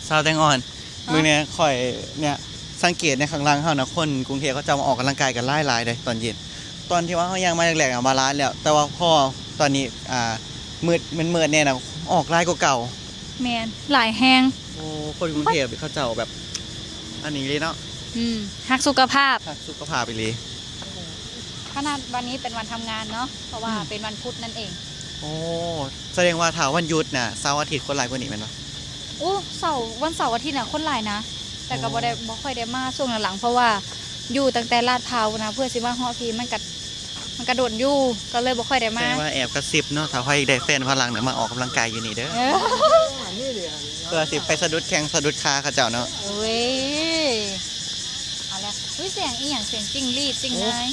สาวแตงอ่อนมื้อนี้ข่อยเนี่ยสังเกตในข้างล่างเฮานะคนกรุงเทพเขาจะมาออกกำลังกายกันหลายๆเลยตอนเย็นตอนที่ว่าเฮายังมาแรกๆมาร้านแล้วแต่ว่าพอตอนนี้มืดแน่นะออกหลายกว่าเก่าแมนหลายแฮงโอ้คนกรุงเทพเขาเจ้าแบบอันนี้เลยเนาะฮักสุขภาพสุขภาพไปเลยขนาดวันนี้เป็นวันทำงานเนาะเพราะว่าเป็นวันพุธนั่นเองโอ้แสดงว่าถ้าวันหยุดน่ะเสาร์อาทิตย์คนหลายกว่านี้แม่นบ่โอ้วันเสาร์อาทิตย์น่ะคนหลายนะแต่ก็บ่ค่อยได้มาช่วงหลังๆเพราะว่าอยู่ตั้งแต่ลาดพร้าวนะเพื่อสิมาฮอดพี่มันกระโดดอยู่ก็เลยบ่ค่อยได้มาแต่ว่าแอบกระซิบเนาะถ้าใครได้แฟนพลังเนี่ยมาออกกำลังกายอยู่นี่เด้อเพื่อสิไปสะดุดแข้งสะดุดขาเขาเจ้าเนาะเว้ยเอาละเสียงอีหยังเสียงจิ้งรีดจิ้งนาย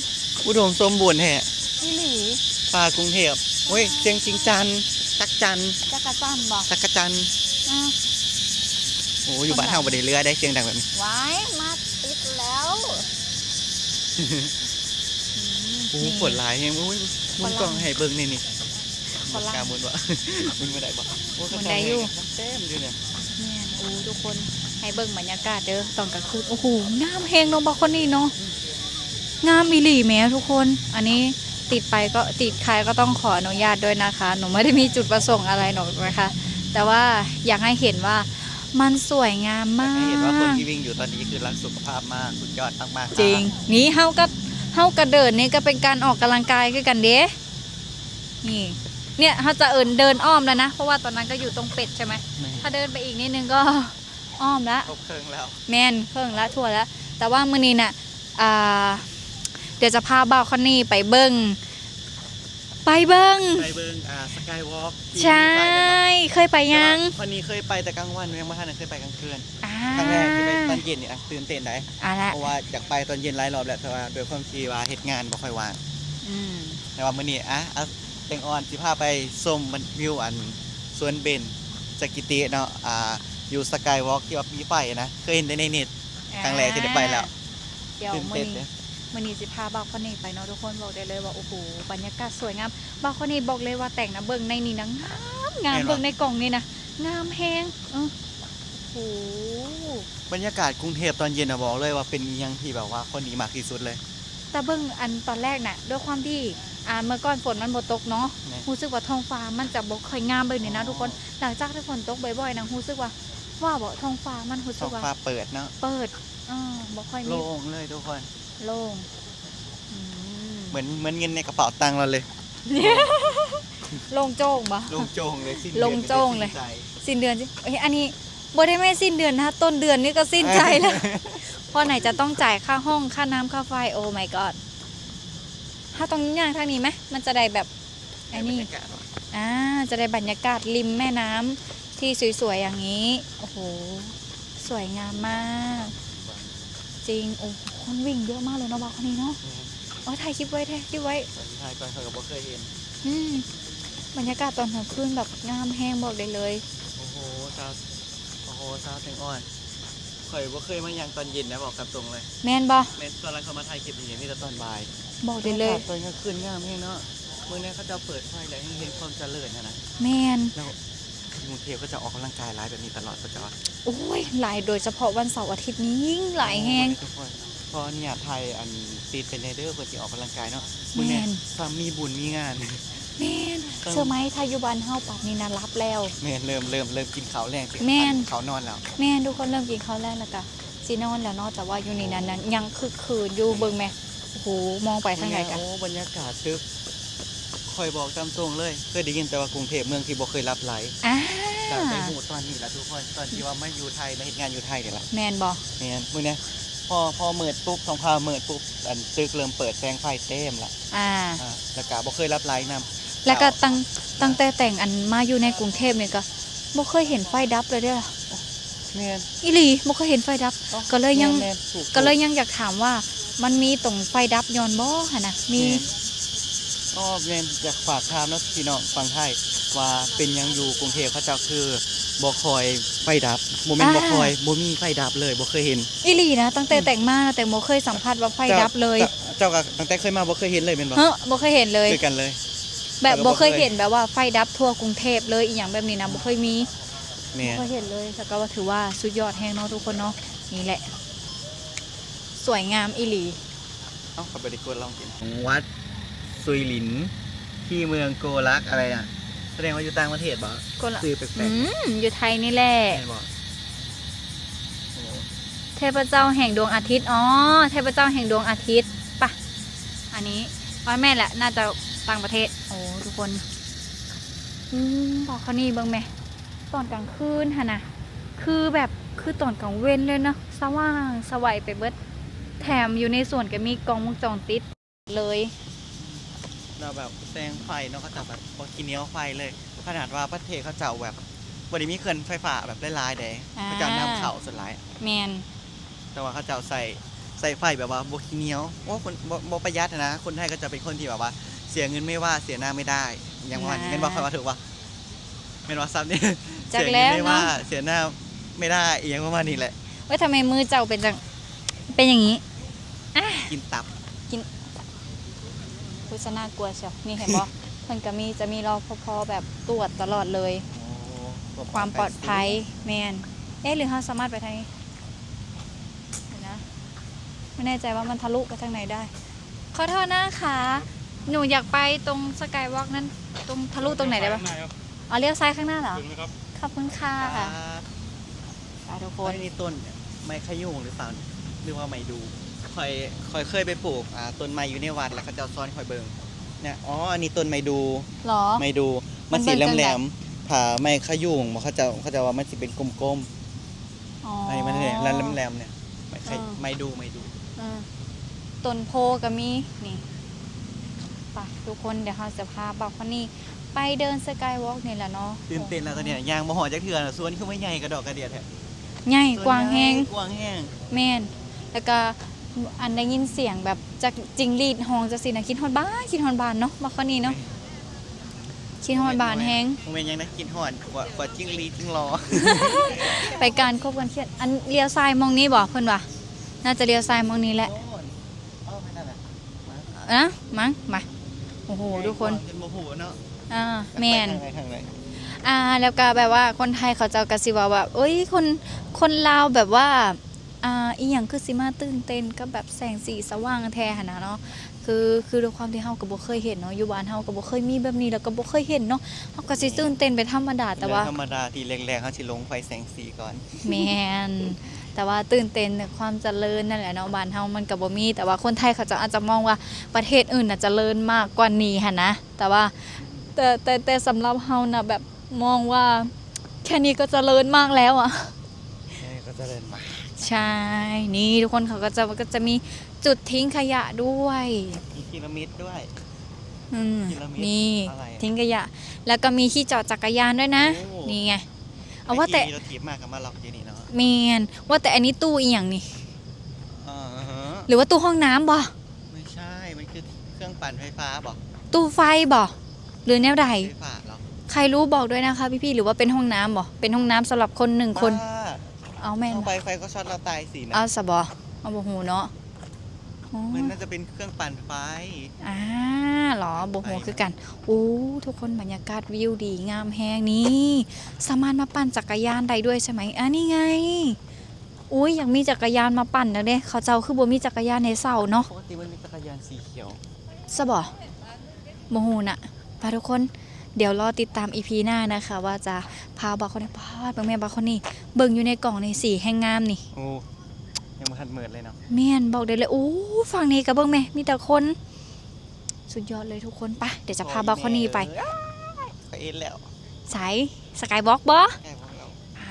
อุดมสมบูรณ์แท้อีหลีปลากรุงเทพเฮ้ยเสียงจริงจันจักจันจักจันบ่จักจันโอ้อยู่บ้านเฮาบ่ได้เรือได้เสียงดังแบบนี้ว้ายมาติดแล้วโอ้ฝนหลายแฮงโอ้ยมุนกล้องให้เบิ่งนี่กามุนบ่มุนบ่ได้บ่โอ้มันได้อยู่เต็มอยู่เนี่ยโอ้ทุกคนให้เบิ่งบรรยากาศเด้อตอนกลางคืนโอ้โหงามแฮงเนาะบ่คนนี้เนาะงามอีหลีแม่ทุกคนอันนี้ติดใครก็ต้องขออนุญาตด้วยนะคะหนูไม่ได้มีจุดประสงค์อะไรหรอกนะคะแต่ว่าอยากให้เห็นว่ามันสวยงามมากเห็นว่าคนที่วิ่งอยู่ตอนนี้คือรักสุขภาพมากสุดยอดมากๆจริงนี่เฮากระเดินนี่ก็เป็นการออกกำลังกายคือกันเด้นี่เนี่ยเขาจะเดินอ้อมแล้วนะเพราะว่าตอนนั้นก็อยู่ตรงเป็ดใช่ไหมถ้าเดินไปอีกนิดนึงก็อ้อมแล้วเครื่องแล้วแมนเครื่องแล้วทั่วแล้วแต่ว่ามื้อนี้น่ะเดี๋ยวจะพาบ่าวคนนี้ไปเบิ้งสกายวอล์กใช่เคยไปยังคนนี้เคยไปแต่กลางวันยังไม่ทันเคยไปกลางคืนครั้งแรกที่ไปตอนเย็นเนี่ยตื่นเต้นได้เพราะว่าอยากไปตอนเย็นหลายรอบแหละแต่ว่าโดยความที่ว่าเหตุงานไม่ค่อยว่างแต่ว่ามื้อนี้แตงอ่อนสิพาไปชมวิวสวนเบญจกิติเนาะอยู่สกายวอล์กที่ว่ามีไฟนะเคยเห็นในเน็ตครั้งแรกที่ได้ไปแล้วเดี๋ยวมื้อนี้สิพาบ่าวคนนี้ไปเนาะทุกคนบอกได้เลยว่าโอ้โหบรรยากาศสวยงามบ่าวคนนี้บอกเลยว่าแต่งนะเบิ่งในนี่นะงามเบิ่งในกล่องนี่นะงามแฮงโอ้โหบรรยากาศกรุงเทพตอนเย็นบอกเลยว่าเป็นอย่างที่แบบว่าคนดีมากที่สุดเลยแต่เบิ่งตอนแรกน่ะด้วยความที่เมื่อก่อนฝนมันบ่ตกเนาะรู้สึกว่าท้องฟ้ามันจะบ่ค่อยงามเบิ่งนี่นะทุกคนหลังจากที่ฝนตกบ่อยๆนะรู้สึกว่าบ่ท้องฟ้ามันรู้สึกว่าท้องฟ้าเปิดเนาะเปิดบ่ค่อยมีโล่งเลยทุกคนโล่งเหมือนเงินในกระเป๋าตังค์เราเลยโล่งโจ้งปะโล่งโจ้งเลยโล่งโจ้งเลยสิ้นเดือนสิอันนี้บ่ได้ไม่สิ้นเดือนนะต้นเดือนนี่ก็สิ้นใจแล้วเพราะไหนจะต้องจ่ายค่าห้องค่าน้ำค่าไฟโอ้ my god ถ้าตรงนี้อย่างทางนี้ไหมมันจะได้แบบไอ้นี่จะได้บรรยากาศริมแม่น้ำที่สวยๆอย่างนี้โอ้โหสวยงามมากจริงโอ้คนวิ่งเยอะมากเลยเนาะบ้านคนนี้เนาะถ่ายคลิปไว้ถ่ายก่อนเขาก็บ่เคยเห็นบรรยากาศตอนกลางคืนแบบงามแห้งบอกได้เลยโอ้โหสาวแตงอ่อนข่อยบ่เคยมาอย่างตอนเย็นนะบอกกับตรงเลยแม่นบ่แม่นตอนนั้นเขามาถ่ายคลิปอย่างนี้แต่ตอนบ่ายบอกได้เลยตอนกลางคืนงามแห้งเนาะเมื่อนี้เขาจะเปิดไฟแล้วให้เห็นความเจริญนะแม่นแล้วกรุงเทพก็จะออกกำลังกายหลายแบบนี้ตลอดประจำโอ้ยหลายโดยเฉพาะวันเสาร์อาทิตย์นี้ยิ่งหลายแห้งพอเนี่ยไทยตีเป็นเนเดอร์เพื่อที่ออกกำลังกายเนาะมื้อนี้ซ้ำมีบุญมีงานแม่นเชื่อไหมทายุบันเฮาปัดนี่นะรับแล้วแม่นเริ่มกินข้าวแรงสิข้าวนอนแล้วแม่นทุกคนเริ่มกินข้าวแรงแล้วก็สินอนแล้วเนาะแต่ว่าอยู่นี่นั้นยังคือคืนอยู่เบิ่งแม่โอ้โหมองไปทางไหนกันโอ้บรรยากาศตึกคอยบอกตามตรงเลยเคยได้ยินแต่ว่ากรุงเทพเมืองที่บ่เคยรับไหลแต่ไปหูตอนนี้ละทุกคนตอนที่ว่ามาอยู่ไทยมาเฮ็ดงานอยู่ไทยเดี๋ยวละแม่นบ่แม่นมื้อนี้พอเมิดปุ๊บท้องฟ้าเมิดปุ๊บตึกเริ่มเปิดแสงไฟเต็มละแล้วก็บ่เคยรับไหลนำแล้วก็ตั้งแต่แต่งมาอยู่ในกรุงเทพนี่ก็บ่เคยเห็นไฟดับเลยเด้อแม่นอีหลีบ่เคยเห็นไฟดับก็เลยยังอยากถามว่ามันมีตรงไฟดับย้อนบ่หั่นน่ะมีแม่นอยากฝากถามเนาะพี่น้องฟังไทยว่าเป็นยังอยู่กรุงเทพเขาเจ้าคือบ่คอยไฟดับโมเมนต์บ่คอยบ่มีไฟดับเลยบ่เคยเห็นอีหลีนะตั้งแต่แต่งมาแต่บ่เคยสัมผัสว่าไฟดับเลยเจ้าก็ตั้งแต่เคยมาบ่เคยเห็นเลยแม่นบ่บ่เคยเห็นเลยคือกันเลยแบบบ่เคยเห็นแบบว่าไฟดับทั่วกรุงเทพเลยอีหยังแบบนี้นะบ่เคยมี แม่ ก็เห็นเลยแต่ก็ว่าถือว่าสุดยอดแฮงเนาะทุกคนเนาะนี่แหละ สวยงามอีหลี เอ้าขับบริโกรลองกินวัดซุยหลินที่เมืองโกลักอะไรอ่ะแสดงว่าอยู่ต่างประเทศบ่ โกลัก ซื้อแปลก อยู่ไทยนี่แหละ ๆแม่นบ่โอ้ เทพเจ้าแห่งดวงอาทิตย์อ๋อเทพเจ้าแห่งดวงอาทิตย์ปะอันนี้ว่าแม่แหละน่าจะต่างประเทศโอ้ทุกคนบอกเขานี่เบิ่งแม่ตอนกลางคืนฮะนะคือแบบคือตอนกลางเว้นเลยเนาะสว่างสวัยไปเบิดแถมอยู่ในส่วนก็มีกล้องวงจรปิดเลย เราแบบแสงไฟเนาะเขาจับแบบพอกินเหนียวไฟเลย ขนาดว่าประเทศเขาเจ้าแบบบริมีเขื่อนไฟฟ้าแบบหลายๆเด้เขาเจ้านำเขาส่วนหลาย แมน แต่ว่าเขาเจ้าใส่ไฟแบบว่าบกินเหนียวโอ้คนบ่ประหยัดนะคนไทยก็จะเป็นคนที่แบบว่า เสียเงินไม่ว่าเสียหน้าไม่ได้อย่างว่าเงินว่าเขาว่าถูกป่ะเงินว่าซ้ำนี่ จาก เสีย แล้ เงิ วน ไม่ว่า เนาะ เสียหน้าไม่ได้อย่างประมาณนี้แหละ ว่าทำไมมือเจ้าเป็นจังเป็นอย่างนี้ กินตับ คุชน่ากลัวเชียวนี่เห็นบ่ เพิ่นก็มีจะมีรอพอแบบตรวจตลอดเลย โอ้ ความปลอดภัยแมนหรือเราสามารถไปทางนี้เดี๋ยวนะไม่แน่ใจว่ามันทะลุไปทางไหนได้ ขอโทษนะคะหนูอยากไปตรงสกายวอล์กนั้นตรงทะลุตรงไหนได้ปะอ๋อเลี้ยวซ้ายข้างหน้าเหรอขอบคุณค่ะ ครับ ไปทุกค คน นนี้ต้นไม้ขยุงหรือเปล่าหรือว่าไม้ดูคอยเคยไปปลูกต้นไม้อยู่ในวัดแล้วเขาเจ้าซ้อนคอยเบิ่งเนี่ยอ๋ออันนี้ต้นไม้ดู หรอ ไม้ดู มั มัน น เบิ่ สี งจัง แหล ใด มๆถ้าไม้ขยุงเขาจะว่ามันสิเป็นกลม อ๋อ ๆไอ้มันเนี่ยแล้วแหลมๆเนี่ยไม้ดู อืมต้นโพก็มีนี่ไปทุกคนเดี๋ยวเราจะพาบอกคนนี้ไปเดินสกายวอล์กนี่แหละเนาะ ตื่นเต้นแล้วตอนเนี้ยยางบ่หอจักเทื่อน่ะสวนคือไม่ใหญ่กระดอกกระเดียดแท้ ใหญ่กว้างแฮง กว้างแห้ง แม่นแล้วก็อันได้ยินเสียงแบบจากจิงหรีดฮองจะสินะคิดฮอดบ้านคิดฮอดบ้านเนาะบอกคนนี้เนาะคิดฮอดบ้านแฮง โมเมนต์ยังนะกินหอดกว่าจิ้งรีจิ้งรอ ไปการคบกันเครียดอันเลี้ยวซ้ายมองนี้บ่เพิ่นว่าน่าจะเลี้ยวซ้ายมองนี้แหละ โน่นเอ้าไม่นั่นน่ะ นะมั้งมาโอ้โหทุกคน เป็นโมโหเนาะ แม่น ทางไหน แล้วก็แบบว่าคนไทยเขาเจ้ากะสิว่าแบบเอ้ยคนลาวแบบว่าอีหยังคือสิมาตื่นเต้นกับแบบแสงสีสว่างแท้หั่นน่ะเนาะคือด้วยความที่เฮาก็บ่เคยเห็นเนาะอยู่บ้านเฮาก็บ่เคยมีแบบนี้แล้วก็บ่เคยเห็นเนาะเฮาก็สิตื่นเต้นเป็นธรรมดาแต่ว่า เรื่องธรรมดาที่แรกๆเขาสิลงไฟแสงสีก่อน แม่นแต่ว่าตื่นเต้นในความเจริญนั่นแหละเนาะบ้านเฮามันก็บ่มีแต่ว่าคนไทยเขาจะอาจจะมองว่าประเทศอื่นน่ะเจริญมากกว่านี้หั่นนะแต่ว่าแต่สำหรับเฮาน่ะแบบมองว่าแค่นี้ก็เจริญมากแล้วอ่ะ ก็จะเดินมา ใช่ นี่ทุกคนเขาก็จะมีจุดทิ้งขยะด้วย มีพีระมิดด้วย อืม พีระมิด นี่ อะไรอะ ทิ้งขยะ แล้วก็มีที่จอดจักรยานด้วยนะ โอ้ นี่ไง เอาว่าแต่ รถถีบมากกับมาล็อกอยู่นี่เนาะ เมนว่าแต่อันนี้ตู้อีหยังนี่ อ่าฮะ หรือว่าตู้ห้องน้ำบ่ ไม่ใช่ มันคือเครื่องปั่นไฟฟ้าบอก ตู้ไฟบ่หรือแนวใด ไฟฟ้าเหรอ ใครรู้บอกด้วยนะคะพี่ๆหรือว่าเป็นห้องน้ำบ่เป็นห้องน้ำสำหรับคนหนึ่งคน บ้า เอาแม่น เข้า บ่ ไปไฟก็ช็อตเราตายสินะ เอาสะบ่เอาบ่ฮู้เนาะอ๋อ มันน่าจะเป็นเครื่องปั่นไฟ เหรอบ่ฮู้คือกันอู้ทุกคนบรรยากาศวิวดีงามแฮงนี่สามารถมาปั่นจักรยานได้ด้วยใช่ไหมนี่ไงอุ้ยอยากมีจักรยานมาปั่นนะเด้เขาเจ้าคือบ่มีจักรยานในเสาเนาะ ปกติมันมีจักรยานสีเขียว สะบ่บ่ฮู้น่ะไปทุกคนเดี๋ยวรอติดตาม EP หน้านะคะว่าจะพาบาคนนี้พาเบิ่งแม่บาคนนี้เบิ่งอยู่ในกล่องในสีแห่งงามนี่ โอ้ยังไม่ทันเหมือนเลยเนาะ แม่นบอกได้เลยโอ้ฝั่งนี้ก็เบิ่งแม่มีแต่คนสุดยอดเลยทุกคนไปเดี๋ยวจะพาบาคนนี้ไป ไปเอ็นแล้ว สายสกายบล็อกบ่ แกบอกเรา ไป